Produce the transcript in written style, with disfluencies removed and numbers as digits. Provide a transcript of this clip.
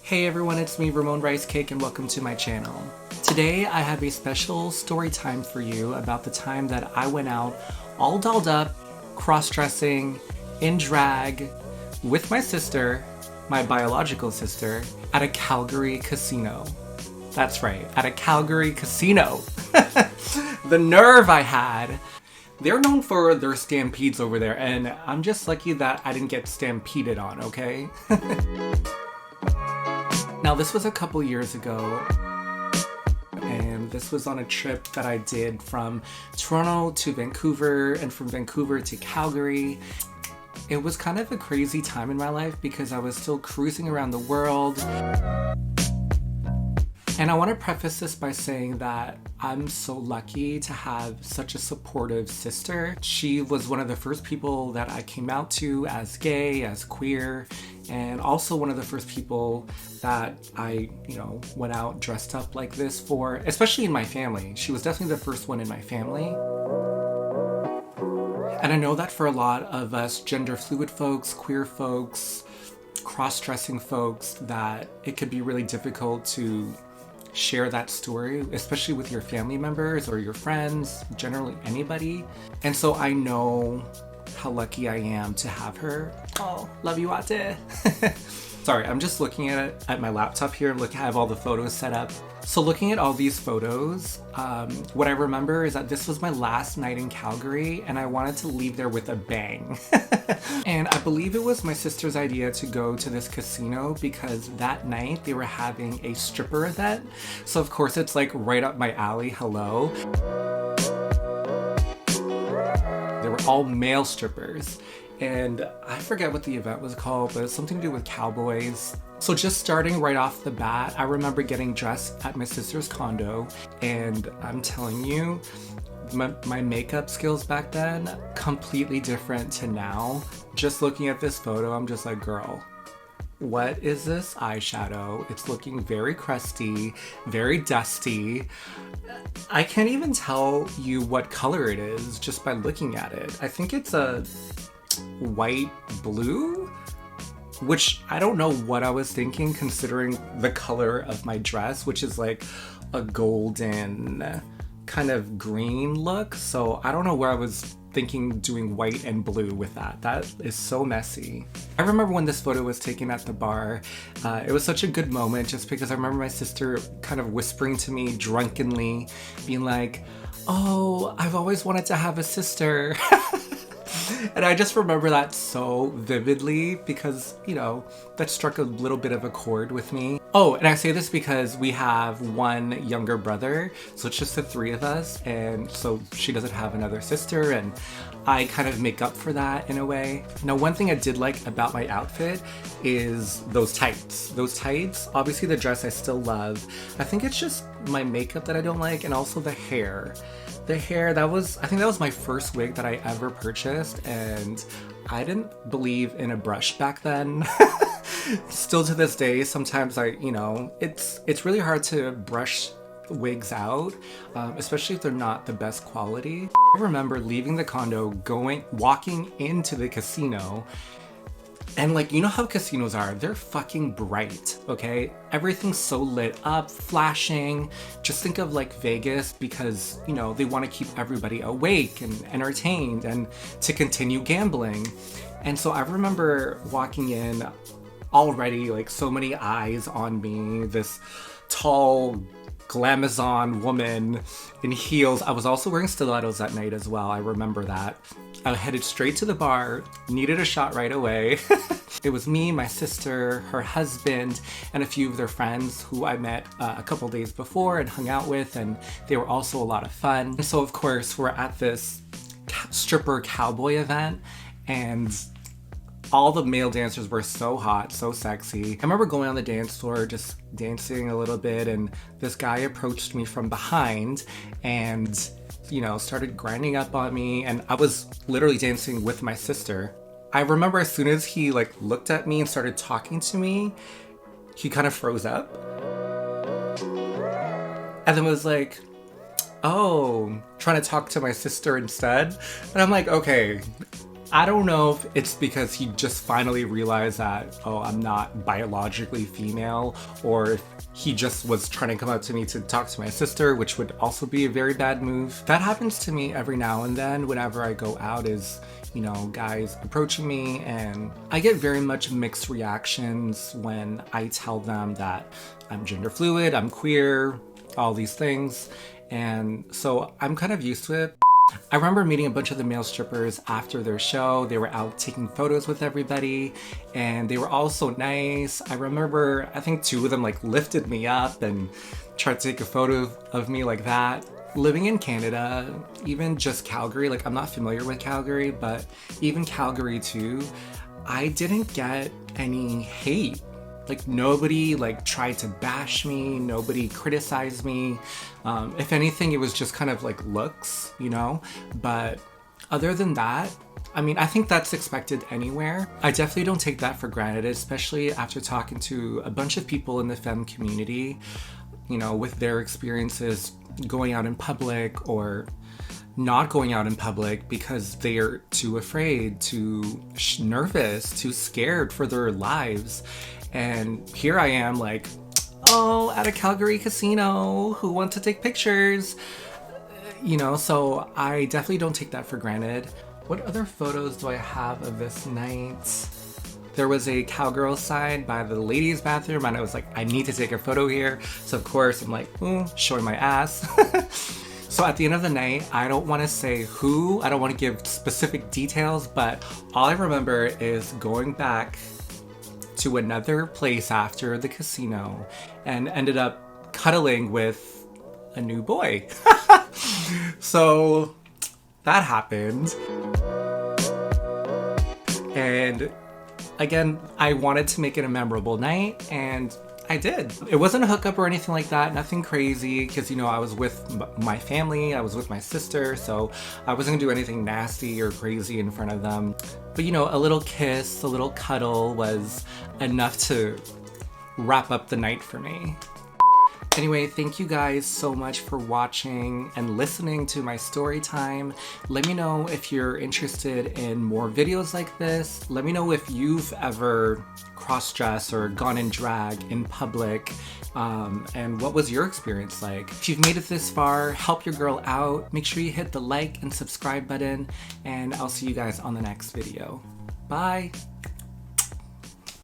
Hey everyone, it's me, Ramon Rice Cake, and welcome to my channel. Today I have a special story time for you about the time that I went out all dolled up, cross-dressing, in drag, with my sister, my biological sister, at a Calgary casino. That's right, at a Calgary casino. The nerve I had. They're known for their stampedes over there, and I'm just lucky that I didn't get stampeded on, okay? Now, this was a couple years ago, and this was on a trip that I did from Toronto to Vancouver and from Vancouver to Calgary. It was kind of a crazy time in my life because I was still cruising around the world. And I want to preface this by saying that I'm so lucky to have such a supportive sister. She was one of the first people that I came out to as gay, as queer, and also one of the first people that I, went out dressed up like this for, especially in my family. She was definitely the first one in my family. And I know that for a lot of us gender fluid folks, queer folks, cross-dressing folks, that it could be really difficult to share that story, especially with your family members or your friends, generally anybody. And so I know how lucky I am to have her. Oh, love you, Ate. Sorry, I'm just looking at my laptop here. Look, I have all the photos set up. So looking at all these photos, what I remember is that this was my last night in Calgary and I wanted to leave there with a bang. And I believe it was my sister's idea to go to this casino because that night they were having a stripper event. So of course it's like right up my alley, hello. They were all male strippers. And I forget what the event was called, but it's something to do with cowboys. So just starting right off the bat, I remember getting dressed at my sister's condo, and I'm telling you, my makeup skills back then, completely different to now. Just looking at this photo, I'm just like, girl, what is this eyeshadow? It's looking very crusty, very dusty. I can't even tell you what color it is just by looking at it. I think it's a white blue, which I don't know what I was thinking considering the color of my dress, which is like a golden kind of green look. So I don't know where I was thinking doing white and blue with that. That is so messy. I remember when this photo was taken at the bar, it was such a good moment just because I remember my sister kind of whispering to me drunkenly, being like, oh, I've always wanted to have a sister. And I just remember that so vividly because, that struck a little bit of a chord with me. Oh, and I say this because we have one younger brother, so it's just the three of us, and so she doesn't have another sister, and I kind of make up for that in a way. Now, one thing I did like about my outfit is those tights. Those tights, obviously the dress I still love. I think it's just my makeup that I don't like, and also the hair. The hair, I think that was my first wig that I ever purchased, and I didn't believe in a brush back then. Still to this day, sometimes it's really hard to brush wigs out, especially if they're not the best quality. I remember leaving the condo, walking into the casino, and how casinos are, they're fucking bright, okay? Everything's so lit up, flashing. Just think of Vegas because, they want to keep everybody awake and entertained and to continue gambling. And so I remember walking in already, so many eyes on me, this tall glamazon woman in heels. I was also wearing stilettos that night as well, I remember that. I headed straight to the bar, needed a shot right away. It was me, my sister, her husband, and a few of their friends who I met a couple days before and hung out with, and they were also a lot of fun. And so of course we're at this stripper cowboy event, and all the male dancers were so hot, so sexy. I remember going on the dance floor, just dancing a little bit, and this guy approached me from behind and, started grinding up on me, and I was literally dancing with my sister. I remember as soon as he looked at me and started talking to me, he kind of froze up. And then was like, oh, trying to talk to my sister instead. And I'm like, okay, I don't know if it's because he just finally realized that, oh, I'm not biologically female, or if he just was trying to come up to me to talk to my sister, which would also be a very bad move. That happens to me every now and then whenever I go out, is, you know, guys approaching me, and I get very much mixed reactions when I tell them that I'm gender fluid, I'm queer, all these things. And so I'm kind of used to it. I remember meeting a bunch of the male strippers after their show. They were out taking photos with everybody, and they were all so nice. I remember, I think 2 of them like lifted me up and tried to take a photo of me like that. Living in Canada, even just Calgary, like I'm not familiar with Calgary, but even Calgary too, I didn't get any hate. Like nobody like tried to bash me, nobody criticized me. If anything, it was just kind of like looks, you know? But other than that, I mean, I think that's expected anywhere. I definitely don't take that for granted, especially after talking to a bunch of people in the Femme community, you know, with their experiences going out in public or not going out in public because they're too afraid, too nervous, too scared for their lives. And here I am like, oh, at a Calgary Casino, who want to take pictures? You know, so I definitely don't take that for granted. What other photos do I have of this night? There was a cowgirl side by the ladies' bathroom, and I was like, I need to take a photo here. So of course I'm like, showing my ass. So at the end of the night, I don't want to say who, I don't want to give specific details, but all I remember is going back to another place after the casino and ended up cuddling with a new boy. So that happened. And again, I wanted to make it a memorable night, and I did. It wasn't a hookup or anything like that, nothing crazy, because, you know, I was with my family, I was with my sister, so I wasn't gonna do anything nasty or crazy in front of them. But, you know, a little kiss, a little cuddle was enough to wrap up the night for me. Anyway, thank you guys so much for watching and listening to my story time. Let me know if you're interested in more videos like this. Let me know if you've ever cross-dressed or gone in drag in public, and what was your experience like. If you've made it this far, help your girl out. Make sure you hit the like and subscribe button, and I'll see you guys on the next video. Bye!